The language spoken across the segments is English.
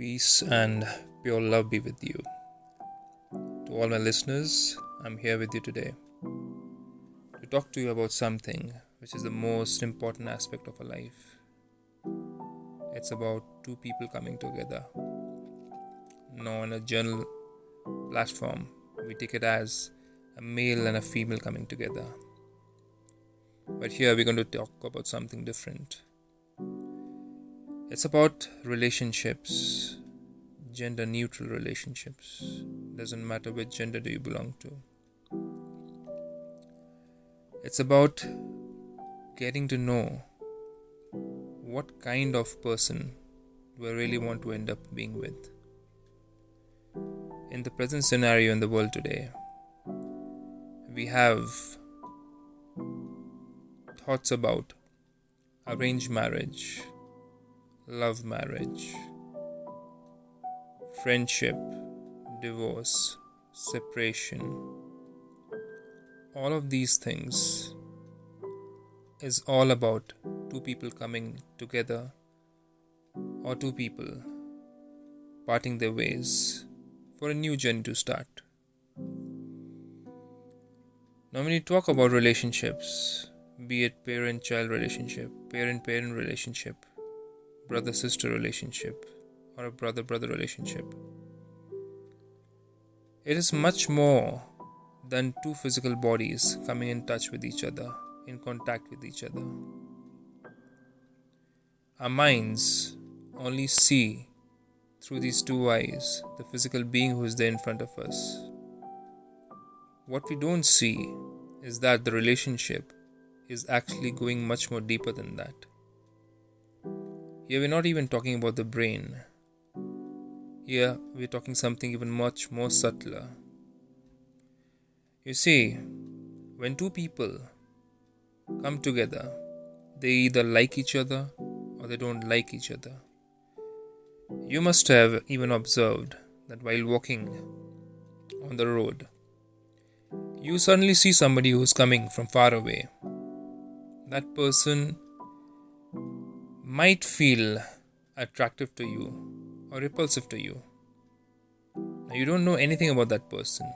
Peace and pure love be with you. To all my listeners, I'm here with you today to talk to you about something which is the most important aspect of a life. It's about two people coming together. Now, on a journal platform, we take it as a male and a female coming together. But here we're going to talk about something different. It's about relationships, gender neutral relationships. Doesn't matter which gender do you belong to. It's about getting to know what kind of person do I really want to end up being with. In the present scenario in the world today, we have thoughts about arranged marriage, love marriage, friendship, divorce, separation. All of these things is all about two people coming together or two people parting their ways for a new journey to start. Now, when you talk about relationships, be it parent-child relationship, parent-parent relationship, brother-sister relationship, or a brother-brother relationship, it is much more than two physical bodies coming in touch with each other, in contact with each other. Our minds only see through these two eyes the physical being who is there in front of us. What we don't see is that the relationship is actually going much more deeper than that. Here we're not even talking about the brain. Here we're talking something even much more subtler. You see, when two people come together, they either like each other or they don't like each other. You must have even observed that while walking on the road, you suddenly see somebody who's coming from far away. That person might feel attractive to you or repulsive to you. Now, you don't know anything about that person.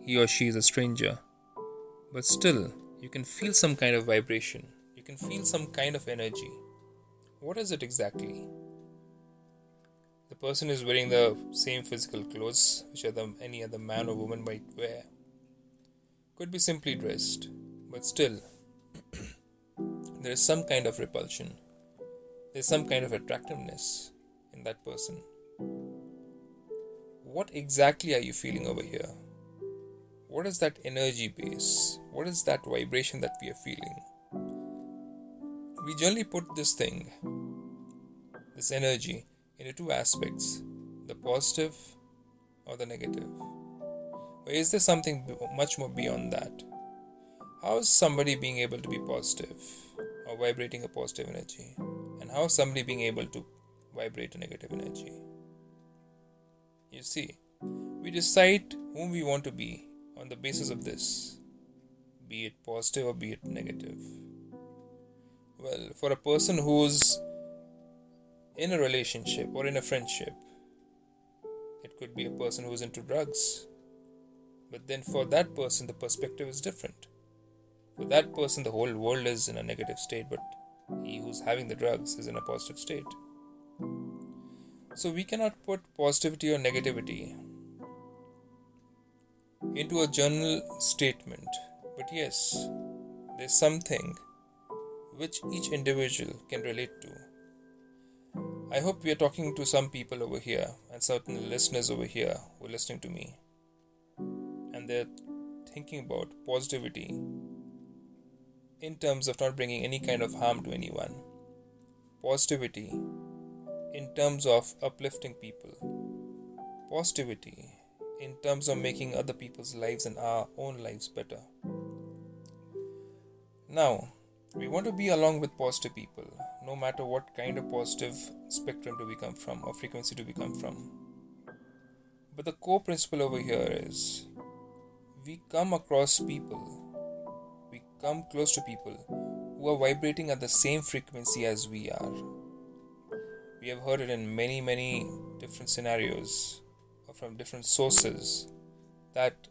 He or she is a stranger. But still, you can feel some kind of vibration. You can feel some kind of energy. What is it exactly? The person is wearing the same physical clothes which any other man or woman might wear. Could be simply dressed. But still, there is some kind of repulsion. There's some kind of attractiveness in that person. What exactly are you feeling over here? What is that energy base? What is that vibration that we are feeling? We generally put this energy, into two aspects, the positive or the negative. Or is there something much more beyond that? How is somebody being able to be positive or vibrating a positive energy? And how is somebody being able to vibrate a negative energy? You see, we decide whom we want to be on the basis of this, be it positive or be it negative. Well, for a person who's in a relationship or in a friendship, it could be a person who's into drugs. But then for that person, the perspective is different. For that person, the whole world is in a negative state, but he who's having the drugs is in a positive state. So we cannot put positivity or negativity into a general statement. But yes, there's something which each individual can relate to. I hope we are talking to some people over here and certain listeners over here who are listening to me, and they're thinking about positivity in terms of not bringing any kind of harm to anyone. Positivity in terms of uplifting people. Positivity in terms of making other people's lives and our own lives better. Now, we want to be along with positive people, no matter what kind of positive spectrum do we come from or frequency do we come from. But the core principle over here is we come across people, we come close to people who are vibrating at the same frequency as we are. We have heard it in many different scenarios or from different sources that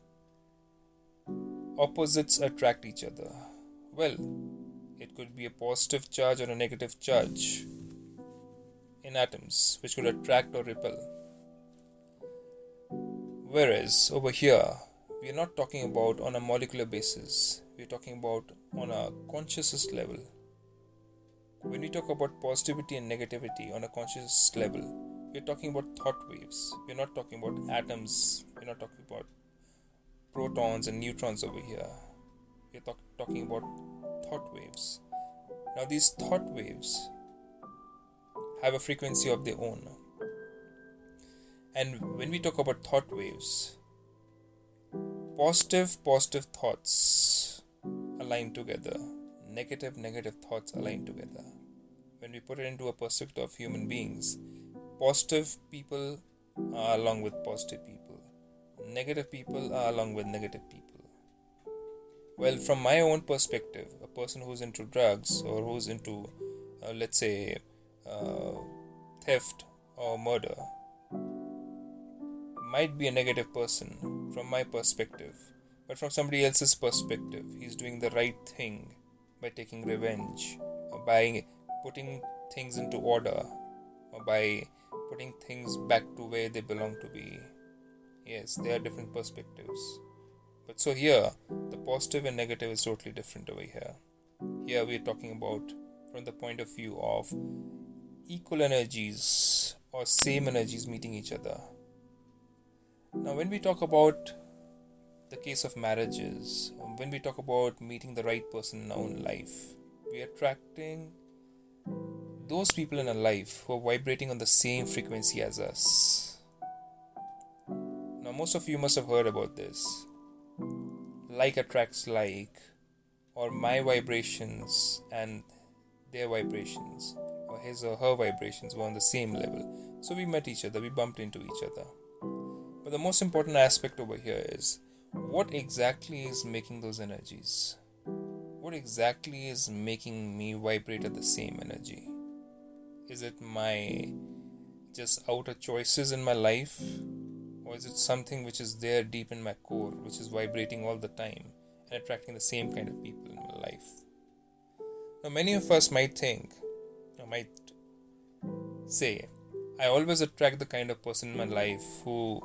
opposites attract each other. Well, it could be a positive charge or a negative charge in atoms which could attract or repel. Whereas over here, we are not talking about on a molecular basis, we are talking about on a consciousness level. When we talk about positivity and negativity on a conscious level, we are talking about thought waves. We are not talking about atoms, we are not talking about protons and neutrons over here. We are talking about thought waves. Now these thought waves have a frequency of their own. And when we talk about thought waves, positive thoughts align together, negative thoughts align together. When we put it into a perspective of human beings, positive people are along with positive people, negative people are along with negative people. Well, from my own perspective, a person who's into drugs or who's into, let's say, theft or murder might be a negative person from my perspective, but from somebody else's perspective, he's doing the right thing by taking revenge or by putting things into order or by putting things back to where they belong to be. Yes, there are different perspectives. But so here, the positive and negative is totally different over here. Here we are talking about from the point of view of equal energies or same energies meeting each other. Now when we talk about the case of marriages, when we talk about meeting the right person in our own life, we are attracting those people in our life who are vibrating on the same frequency as us. Now most of you must have heard about this. Like attracts like, or my vibrations and their vibrations, or his or her vibrations were on the same level. So we met each other, we bumped into each other. But the most important aspect over here is what exactly is making those energies? What exactly is making me vibrate at the same energy? Is it my just outer choices in my life? Or is it something which is there deep in my core, which is vibrating all the time and attracting the same kind of people in my life? Now, many of us might think, or might say, I always attract the kind of person in my life who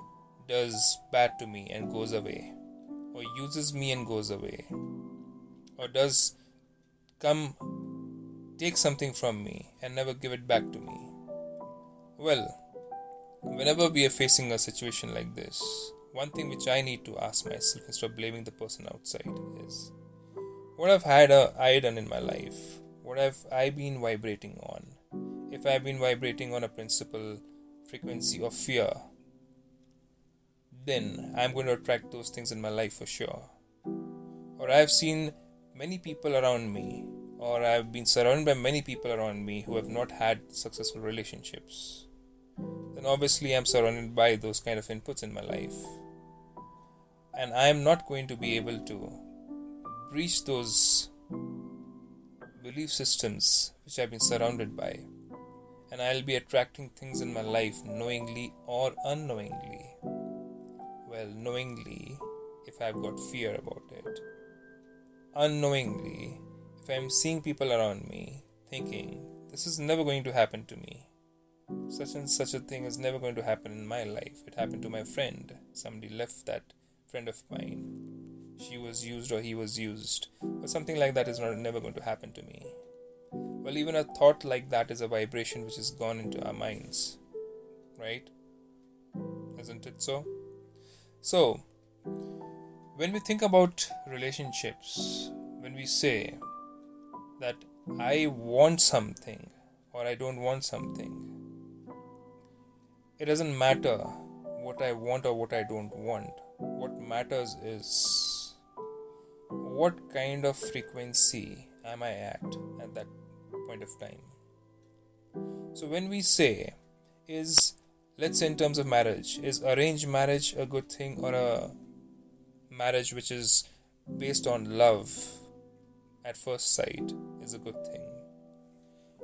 does bad to me and goes away, or uses me and goes away, or does take something from me and never give it back to me. Well, whenever we are facing a situation like this, one thing which I need to ask myself instead of blaming the person outside is, what have I done in my life? What have I been vibrating on? If I've been vibrating on a principal frequency of fear, then I'm going to attract those things in my life for sure. Or I've seen many people around me, or I've been surrounded by many people around me who have not had successful relationships. Then obviously I'm surrounded by those kind of inputs in my life. And I'm not going to be able to breach those belief systems which I've been surrounded by. And I'll be attracting things in my life knowingly or unknowingly. Well, knowingly, if I've got fear about it. Unknowingly, if I'm seeing people around me thinking, this is never going to happen to me. Such and such a thing is never going to happen in my life. It happened to my friend. Somebody left that friend of mine. She was used or he was used. But something like that is never going to happen to me. Well, even a thought like that is a vibration which has gone into our minds. Right? Isn't it so? So, when we think about relationships, when we say that I want something or I don't want something, it doesn't matter what I want or what I don't want. What matters is what kind of frequency am I at that point of time. So when we say, let's say in terms of marriage, is arranged marriage a good thing or a marriage which is based on love at first sight is a good thing?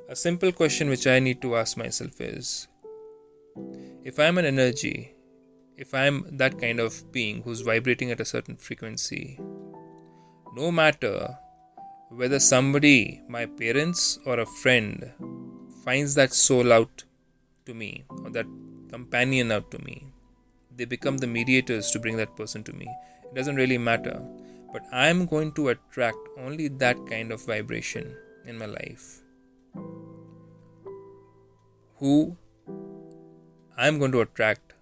A simple question which I need to ask myself is, if I'm an energy, if I'm that kind of being who's vibrating at a certain frequency, no matter whether somebody, my parents or a friend, finds that soul out to me or that companion out to me, they become the mediators to bring that person to me. It doesn't really matter. But I'm going to attract only that kind of vibration in my life, who I'm going to attract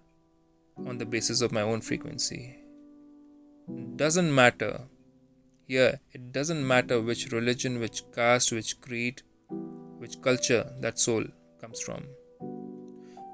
on the basis of my own frequency. Doesn't matter. Here, it doesn't matter which religion, which caste, which creed, which culture that soul comes from.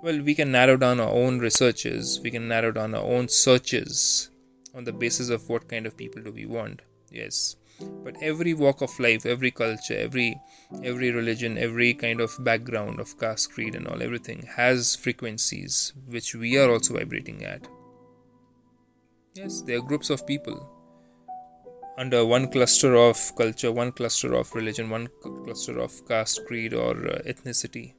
Well, we can narrow down our own researches, we can narrow down our own searches on the basis of what kind of people do we want. Yes. But every walk of life, every culture, every religion, every kind of background of caste, creed and all, everything has frequencies which we are also vibrating at. Yes, there are groups of people under one cluster of culture, one cluster of religion, one cluster of caste, creed or ethnicity.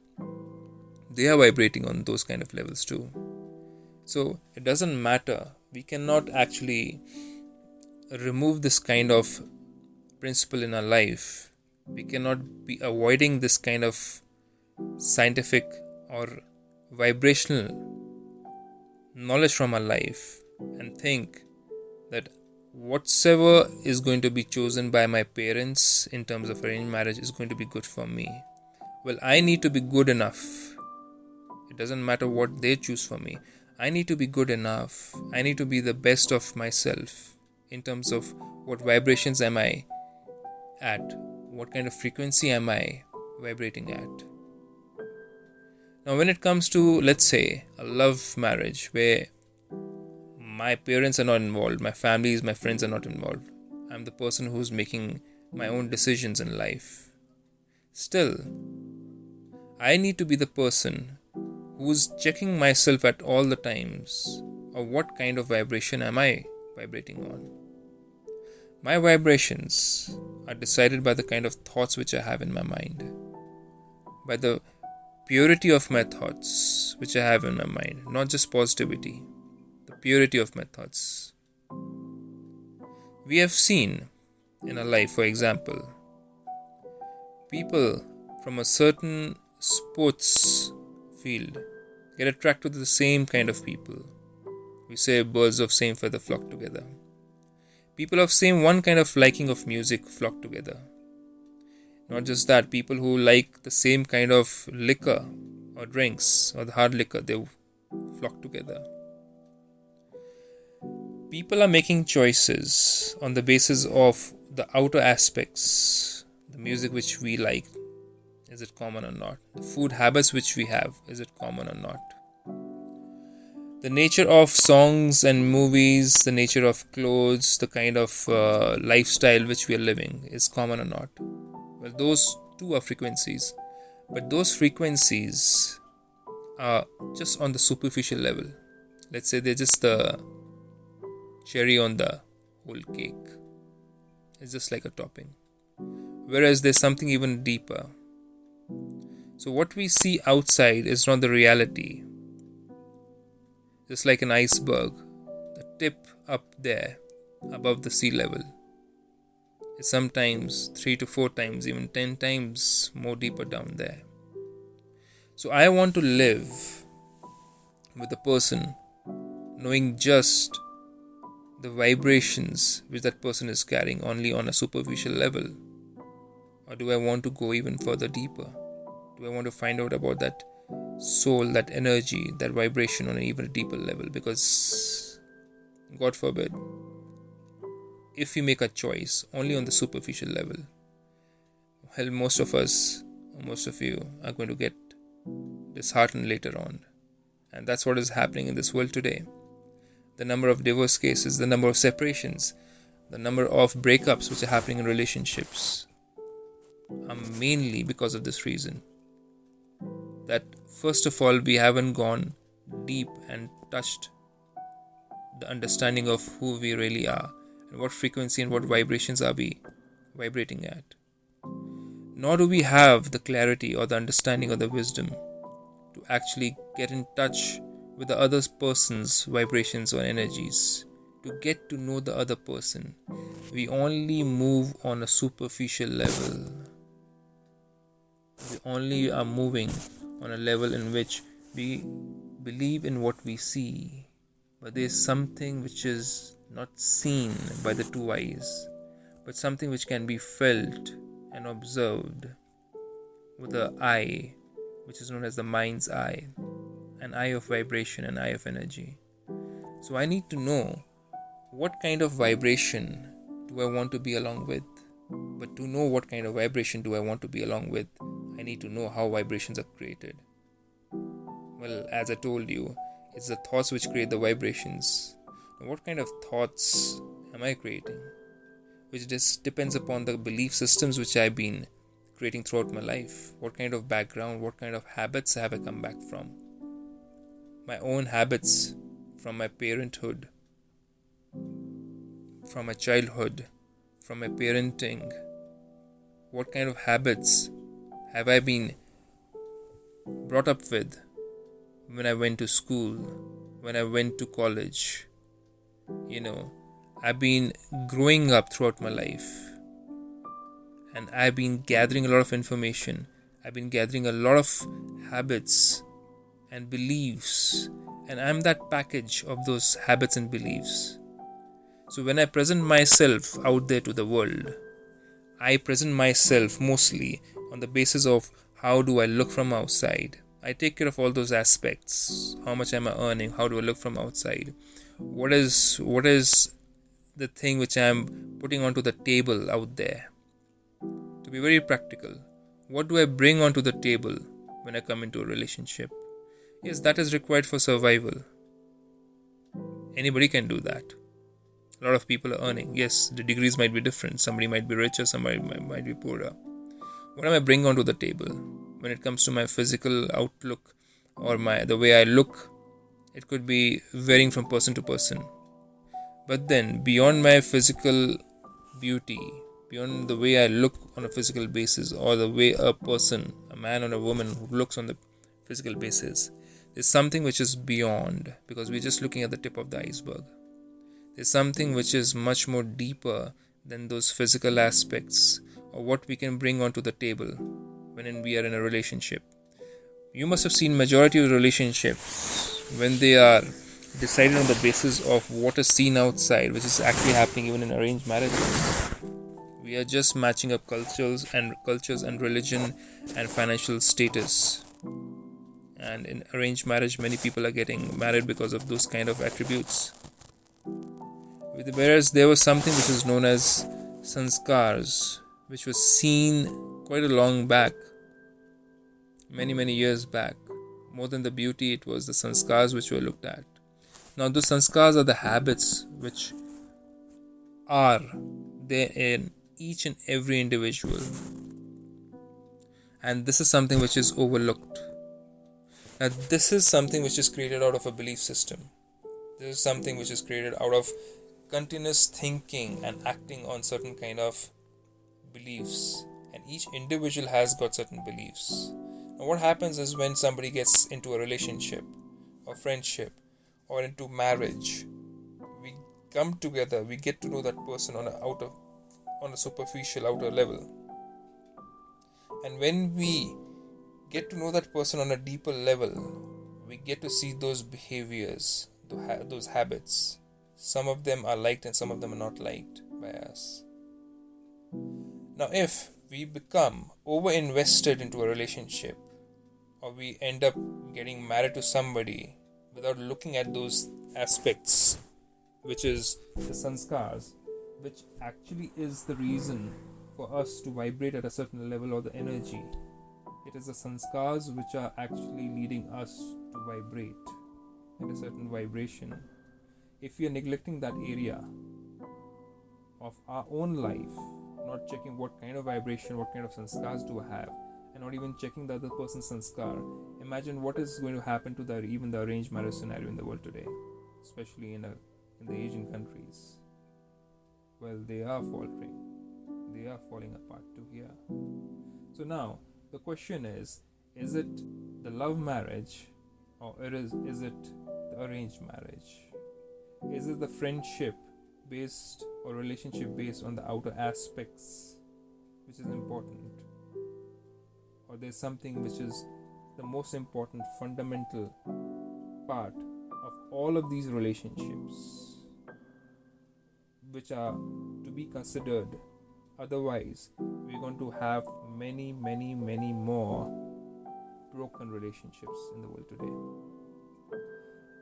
They are vibrating on those kind of levels too. So it doesn't matter. We cannot actually remove this kind of principle in our life. We cannot be avoiding this kind of scientific or vibrational knowledge from our life and think that whatsoever is going to be chosen by my parents in terms of arranged marriage is going to be good for me. Well, I need to be good enough. It doesn't matter what they choose for me. I need to be good enough. I need to be the best of myself in terms of what vibrations am I at, what kind of frequency am I vibrating at. Now, when it comes to, let's say, a love marriage where my parents are not involved, my families, my friends are not involved, I'm the person who's making my own decisions in life. Still, I need to be the person who's checking myself at all the times of what kind of vibration am I vibrating on. My vibrations are decided by the kind of thoughts which I have in my mind, by the purity of my thoughts which I have in my mind, not just positivity, the purity of my thoughts. We have seen in our life, for example, people from a certain sports field get attracted to the same kind of people. We say birds of same feather flock together. People of same one kind of liking of music flock together. Not just that, people who like the same kind of liquor or drinks or the hard liquor, they flock together. People are making choices on the basis of the outer aspects. The music which we like, is it common or not? The food habits which we have, is it common or not? The nature of songs and movies, the nature of clothes, the kind of lifestyle which we are living, is common or not? Well, those two are frequencies. But those frequencies are just on the superficial level. Let's say they're just the cherry on the whole cake. It's just like a topping. Whereas there's something even deeper. So what we see outside is not the reality. Just like an iceberg, the tip up there above the sea level is sometimes 3 to 4 times, even 10 times more deeper down there. So I want to live with a person knowing just the vibrations which that person is carrying only on a superficial level? Or do I want to go even further deeper? Do I want to find out about that soul, that energy, that vibration on an even deeper level? Because, God forbid, if we make a choice only on the superficial level, well, most of us, or most of you, are going to get disheartened later on. And that's what is happening in this world today. The number of divorce cases, the number of separations, the number of breakups which are happening in relationships are mainly because of this reason. That first of all, we haven't gone deep and touched the understanding of who we really are and what frequency and what vibrations are we vibrating at. nor do we have the clarity or the understanding or the wisdom to actually get in touch with the other person's vibrations or energies, to get to know the other person. We only move on a superficial level. We only are moving on a level in which we believe in what we see, but there is something which is not seen by the two eyes, but something which can be felt and observed with the eye, which is known as the mind's eye, an eye of vibration, an eye of energy. So I need to know what kind of vibration do I want to be along with. But to know what kind of vibration do I want to be along with, I need to know how vibrations are created. Well, as I told you, it's the thoughts which create the vibrations. Now, what kind of thoughts am I creating? Which just depends upon the belief systems which I've been creating throughout my life. What kind of background, what kind of habits have I come back from? My own habits from my parenthood, from my childhood, from my parenting. What kind of habits have I been brought up with when I went to school, when I went to college? I've been growing up throughout my life, and I've been gathering a lot of information. I've been gathering a lot of habits and beliefs, and I'm that package of those habits and beliefs. So when I present myself out there to the world, I present myself mostly on the basis of how do I look from outside. I take care of all those aspects. How much am I earning? How do I look from outside? What is the thing which I am putting onto the table out there? To be very practical, what do I bring onto the table when I come into a relationship? Yes, that is required for survival. Anybody can do that. A lot of people are earning. Yes, the degrees might be different. Somebody might be richer, somebody might be poorer. What am I bringing onto the table? When it comes to my physical outlook or the way I look, it could be varying from person to person. But then, beyond my physical beauty, beyond the way I look on a physical basis, or the way a person, a man or a woman who looks on the physical basis, there's something which is beyond, because we're just looking at the tip of the iceberg. There's something which is much more deeper than those physical aspects, or what we can bring onto the table when we are in a relationship. You must have seen majority of relationships when they are decided on the basis of what is seen outside, which is actually happening even in arranged marriages. We are just matching up cultures and religion and financial status. And in arranged marriage, many people are getting married because of those kind of attributes. Whereas there was something which is known as sanskars, which was seen quite a long back, many years back. More than the beauty, it was the sanskars which were looked at. Now those sanskars are the habits which are there in each and every individual, and this is something which is overlooked. Now this is something which is created out of a belief system. This is something which is created out of continuous thinking and acting on certain kind of beliefs, and each individual has got certain beliefs. Now what happens is, when somebody gets into a relationship or friendship or into marriage, we come together, we get to know that person on a superficial outer level, and when we get to know that person on a deeper level, we get to see those behaviors, those habits. Some of them are liked and some of them are not liked by us. Now if we become over-invested into a relationship, or we end up getting married to somebody without looking at those aspects, which is the sanskars, which actually is the reason for us to vibrate at a certain level, or the energy. It is the sanskars which are actually leading us to vibrate at a certain vibration. If we are neglecting that area of our own life, not checking what kind of vibration, what kind of sanskars do I have, and not even checking the other person's sanskar, imagine what is going to happen to even the arranged marriage scenario in the world today, especially in the Asian countries. Well, they are faltering. They are falling apart too here. So now the question is it the love marriage, or is it the arranged marriage? Is it the friendship based or relationship based on the outer aspects, which is important? Or there's something which is the most important fundamental part of all of these relationships, which are to be considered? Otherwise, we're going to have many, many, many more broken relationships in the world today.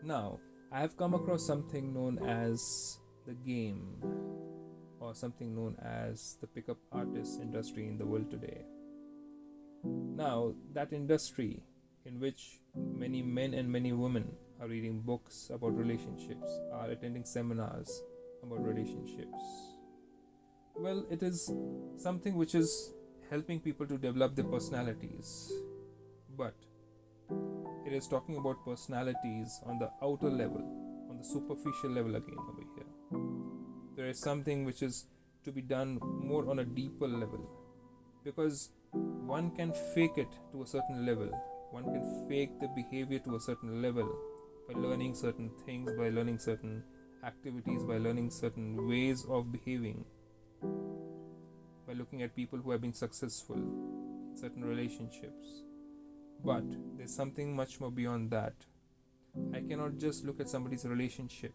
Now, I have come across something known as the game, or something known as the pickup artist industry in the world today. Now, that industry in which many men and many women are reading books about relationships, are attending seminars about relationships. Well, it is something which is helping people to develop their personalities, but it is talking about personalities on the outer level, on the superficial level again over here. There is something which is to be done more on a deeper level, because one can fake it to a certain level, one can fake the behavior to a certain level by learning certain things, by learning certain activities, by learning certain ways of behaving, by looking at people who have been successful in certain relationships. But there's something much more beyond that. I cannot just look at somebody's relationship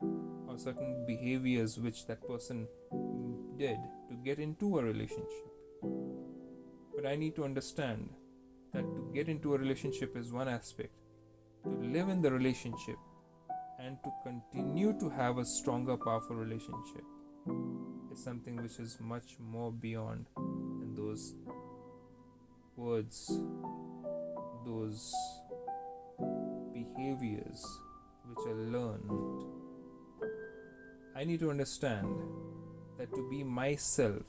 or certain behaviors which that person did to get into a relationship. But I need to understand that to get into a relationship is one aspect. To live in the relationship and to continue to have a stronger, powerful relationship is something which is much more beyond than those words, those behaviors which are learned. I need to understand that to be myself,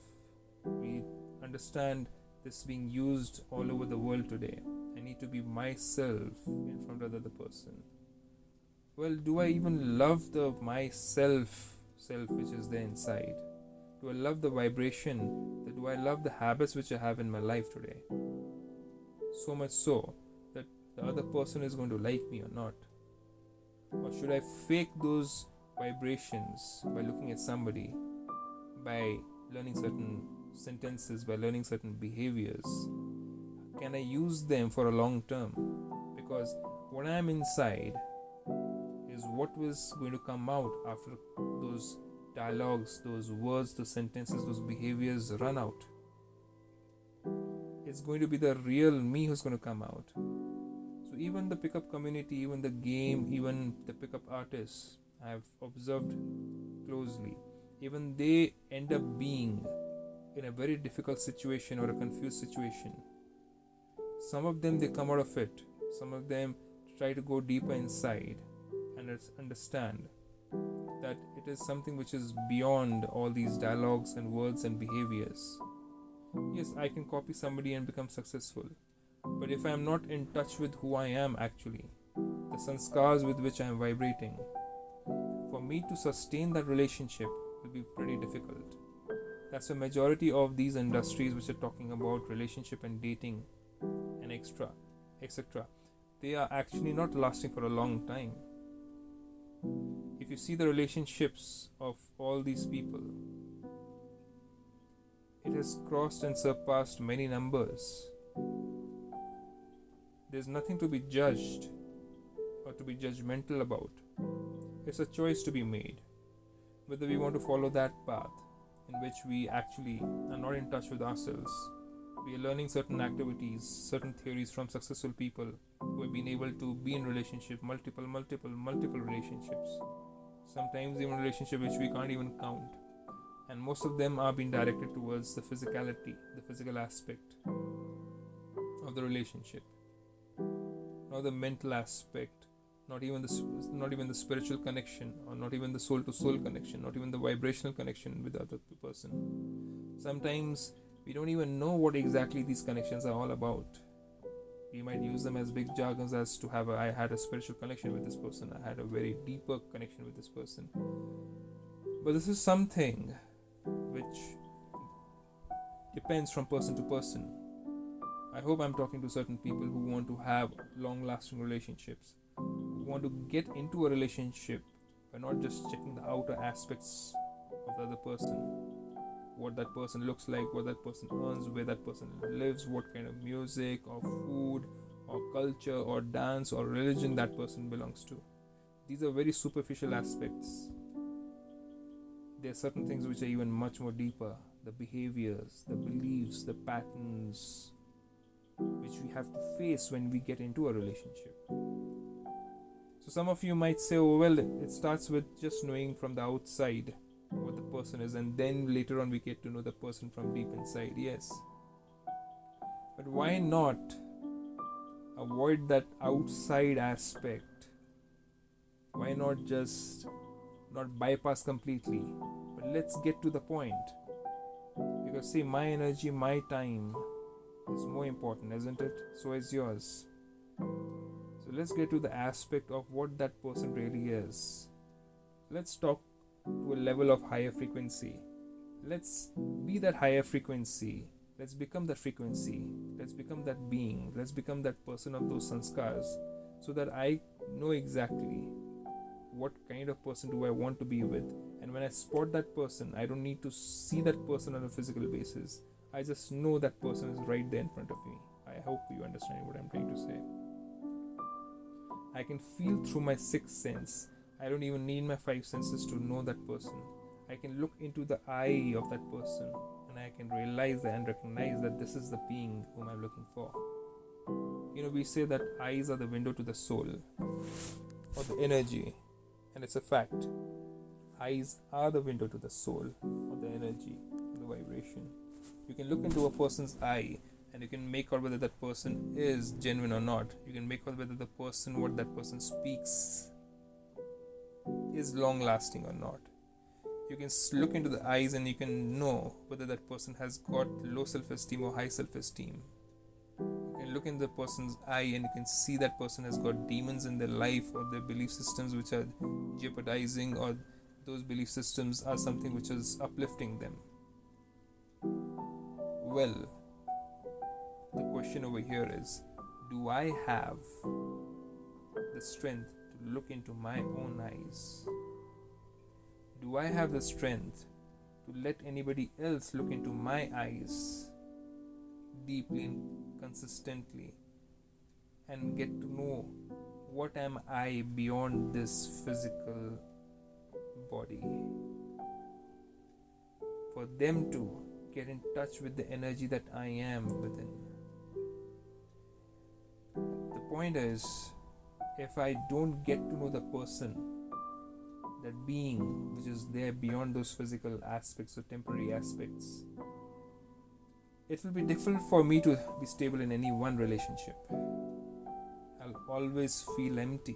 we understand this being used all over the world today. I need to be myself in front of the other person. Well, do I even love the myself which is there inside? Do I love the vibration? Do I love the habits which I have in my life today? So much so that the other person is going to like me or not? Or should I fake those vibrations by looking at somebody, by learning certain sentences, by learning certain behaviors? Can I use them for a long term? Because what I am inside is what was going to come out after those dialogues, those words, those sentences, those behaviors run out. It's going to be the real me who's going to come out. So even the pickup community, even the game, even the pickup artists, I have observed closely, even they end up being in a very difficult situation or a confused situation. Some of them, they come out of it. Some of them try to go deeper inside and understand that it is something which is beyond all these dialogues and words and behaviors. Yes, I can copy somebody and become successful, but if I am not in touch with who I am actually, the sanskars with which I am vibrating, for me to sustain that relationship will be pretty difficult. That's the majority of these industries which are talking about relationship and dating and etc. They are actually not lasting for a long time. If you see the relationships of all these people, it has crossed and surpassed many numbers. There's nothing to be judged or to be judgmental about. It's a choice to be made, whether we want to follow that path in which we actually are not in touch with ourselves. We are learning certain activities, certain theories from successful people who have been able to be in relationship, multiple relationships. Sometimes even relationship which we can't even count. And most of them are being directed towards the physicality, the physical aspect of the relationship, not the mental aspect, not even the spiritual connection, or not even the soul to soul connection, not even the vibrational connection with the other person. Sometimes we don't even know what exactly these connections are all about. We might use them as big jargons as to have I had a spiritual connection with this person, I had a very deeper connection with this person. But this is something which depends from person to person. I hope I'm talking to certain people who want to have long-lasting relationships, who want to get into a relationship by not just checking the outer aspects of the other person, what that person looks like, what that person earns, where that person lives, what kind of music or food or culture or dance or religion that person belongs to. These are very superficial aspects. There are certain things which are even much more deeper, the behaviors, the beliefs, the patterns, which we have to face when we get into a relationship. So some of you might say, oh well, it starts with just knowing from the outside what the person is, and then later on we get to know the person from deep inside. Yes, but why not avoid that outside aspect? Why not just not bypass completely, but let's get to the point? Because see, my energy, my time is more important, isn't it? So is yours. So let's get to the aspect of what that person really is. Let's talk to a level of higher frequency. Let's be that higher frequency. Let's become that frequency. Let's become that being. Let's become that person of those sanskars, so that I know exactly what kind of person do I want to be with. And when I spot that person, I don't need to see that person on a physical basis. I just know that person is right there in front of me. I hope you understand what I'm trying to say. I can feel through my sixth sense. I don't even need my five senses to know that person. I can look into the eye of that person and I can realize and recognize that this is the being whom I'm looking for. We say that eyes are the window to the soul or the energy, and it's a fact. Eyes are the window to the soul or the energy, the vibration. You can look into a person's eye and you can make out whether that person is genuine or not. You can make out whether the person, what that person speaks, is long lasting or not. You can look into the eyes and you can know whether that person has got low self-esteem or high self-esteem. You can look in the person's eye and you can see that person has got demons in their life or their belief systems which are jeopardizing, or those belief systems are something which is uplifting them. Well, the question over here is, do I have the strength to look into my own eyes? Do I have the strength to let anybody else look into my eyes deeply and consistently and get to know what am I beyond this physical body? For them to get in touch with the energy that I am within. The point is, if I don't get to know the person, that being which is there beyond those physical aspects or temporary aspects, it will be difficult for me to be stable in any one relationship. I'll always feel empty,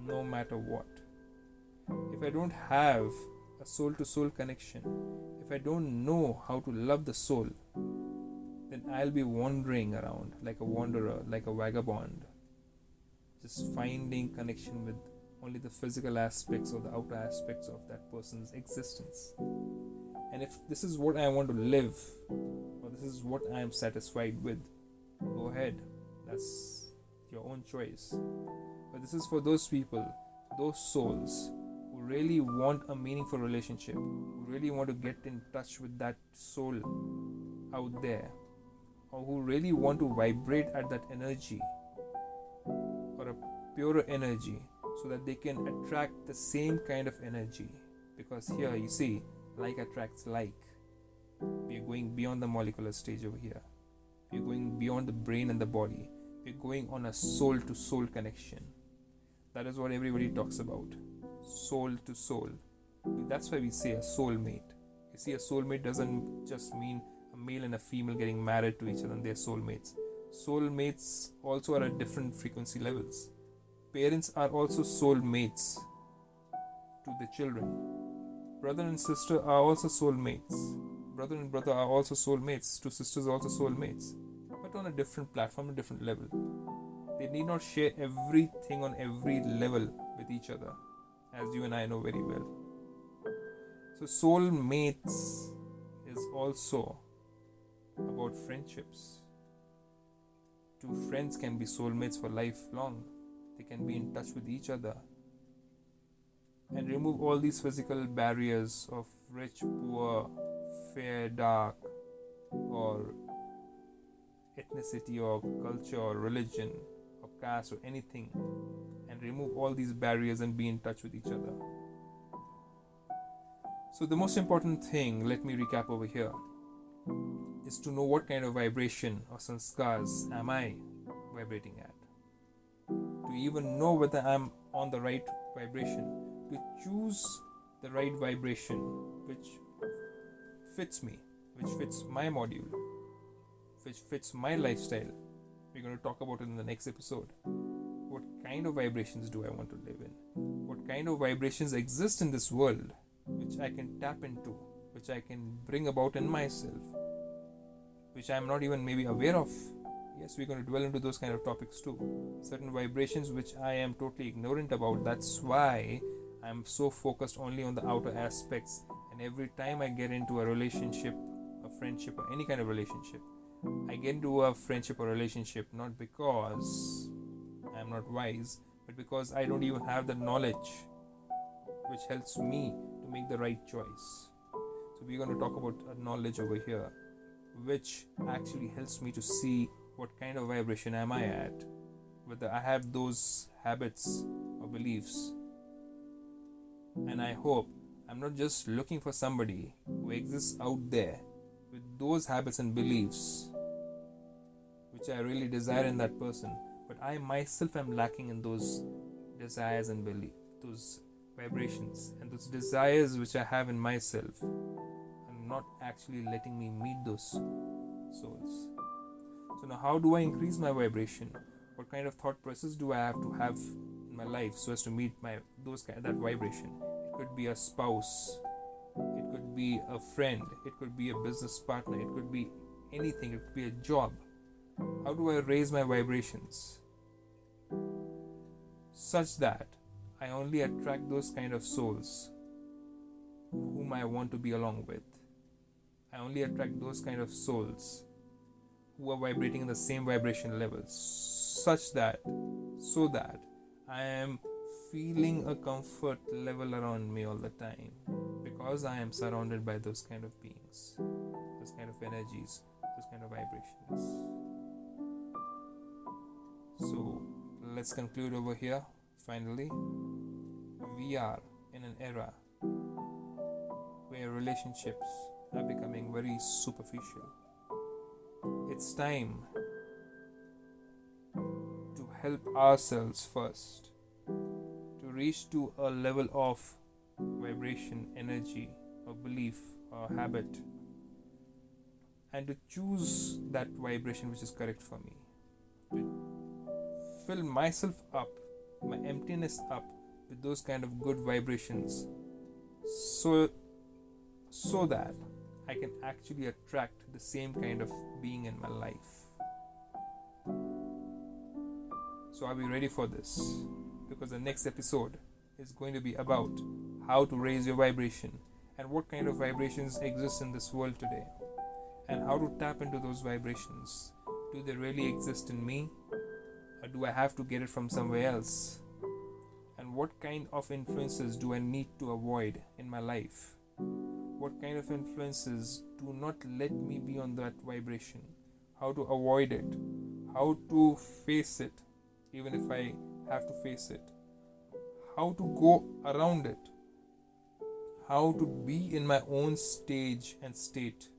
no matter what. If I don't have a soul-to-soul connection, if I don't know how to love the soul, then I'll be wandering around like a wanderer, like a vagabond, just finding connection with only the physical aspects or the outer aspects of that person's existence. And if this is what I want to live, or this is what I am satisfied with, go ahead, that's your own choice. But this is for those people, those souls who really want a meaningful relationship, who really want to get in touch with that soul out there, or who really want to vibrate at that energy, or a purer energy, so that they can attract the same kind of energy. Because here you see, like attracts like. We are going beyond the molecular stage over here. We are going beyond the brain and the body. We are going on a soul to soul connection. That is what everybody talks about. Soul to soul. That's why we say a soulmate. You see, a soulmate doesn't just mean a male and a female getting married to each other and they're soulmates. Soulmates also are at different frequency levels. Parents are also soulmates to the children. Brother and sister are also soulmates. Brother and brother are also soulmates. Two sisters are also soulmates. But on a different platform, a different level. They need not share everything on every level with each other, as you and I know very well. So soulmates is also about friendships. Two friends can be soulmates for lifelong. They can be in touch with each other. And remove all these physical barriers of rich, poor, fair, dark, or ethnicity or culture or religion or caste or anything, and remove all these barriers and be in touch with each other. So the most important thing, let me recap over here, is to know what kind of vibration or sanskars am I vibrating at. To even know whether I'm on the right vibration, to choose the right vibration which fits me, which fits my module, which fits my lifestyle. We're going to talk about it in the next episode. What kind of vibrations do I want to live in? What kind of vibrations exist in this world which I can tap into, which I can bring about in myself, which I'm not even maybe aware of. Yes, we're going to dwell into those kind of topics too. Certain vibrations which I am totally ignorant about. That's why I'm so focused only on the outer aspects. And every time I get into a relationship, a friendship, or any kind of relationship, I get into a friendship or relationship not because I'm not wise, but because I don't even have the knowledge which helps me to make the right choice. So we're going to talk about knowledge over here, which actually helps me to see what kind of vibration am I at, whether I have those habits or beliefs. And I hope I'm not just looking for somebody who exists out there with those habits and beliefs which I really desire in that person, but I myself am lacking in those desires and beliefs, those vibrations and those desires which I have in myself, and not actually letting me meet those souls. So now, how do I increase my vibration? What kind of thought process do I have in my life so as to meet that vibration? It could be a spouse, it could be a friend, it could be a business partner, it could be anything, it could be a job. How do I raise my vibrations such that I only attract those kind of souls whom I want to be along with? I only attract those kind of souls who are vibrating in the same vibration levels, so that I am feeling a comfort level around me all the time, because I am surrounded by those kind of beings, those kind of energies, those kind of vibrations. So let's conclude over here. Finally, we are in an era where relationships are becoming very superficial. It's time to help ourselves first, to reach to a level of vibration, energy, or belief, or habit, and to choose that vibration which is correct for me, to fill myself up, my emptiness up with those kind of good vibrations, so that I can actually attract the same kind of being in my life. So are we ready for this? Because the next episode is going to be about how to raise your vibration and what kind of vibrations exist in this world today, and how to tap into those vibrations. Do they really exist in me, or do I have to get it from somewhere else? And what kind of influences do I need to avoid in my life? What kind of influences do not let me be on that vibration? How to avoid it? How to face it, even if I have to face it? How to go around it? How to be in my own stage and state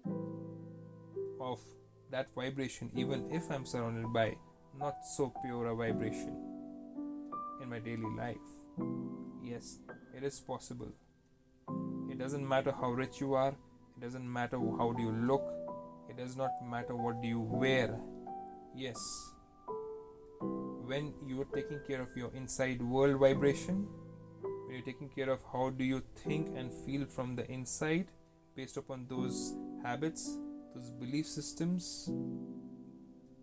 of that vibration, even if I'm surrounded by not so pure a vibration in my daily life? Yes, it is possible. It doesn't matter how rich you are, it doesn't matter how do you look, it does not matter what do you wear. Yes, when you are taking care of your inside world vibration, when you're taking care of how do you think and feel from the inside, based upon those habits, those belief systems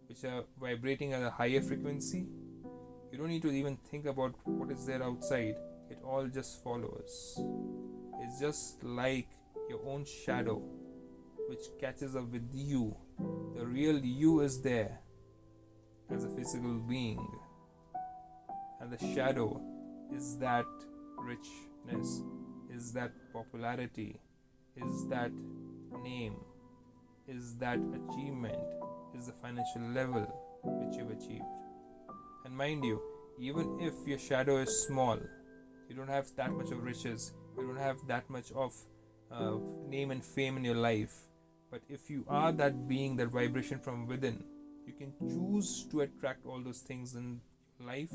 which are vibrating at a higher frequency, you don't need to even think about what is there outside. It all just follows. It's just like your own shadow which catches up with you. The real you is there, as a physical being, and the shadow is that richness, is that popularity, is that name, is that achievement, is the financial level which you've achieved. And mind you, even if your shadow is small, you don't have that much of riches, you don't have that much of name and fame in your life, but if you are that being, that vibration from within, you can choose to attract all those things in life,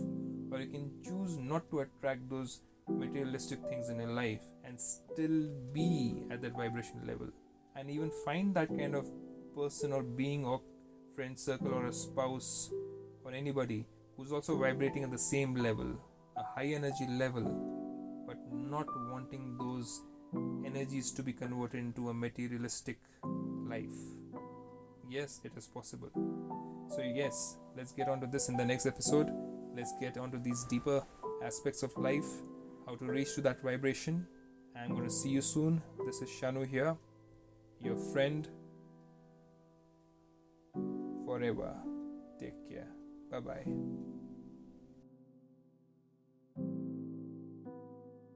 or you can choose not to attract those materialistic things in your life and still be at that vibration level, and even find that kind of person or being or friend circle or a spouse or anybody who's also vibrating at the same level, a high energy level, but not wanting those energies to be converted into a materialistic life. Yes, it is possible. So yes, let's get onto this in the next episode. Let's get onto these deeper aspects of life, how to reach to that vibration. I'm going to see you soon. This is Shanu here, your friend forever. Take care. Bye bye.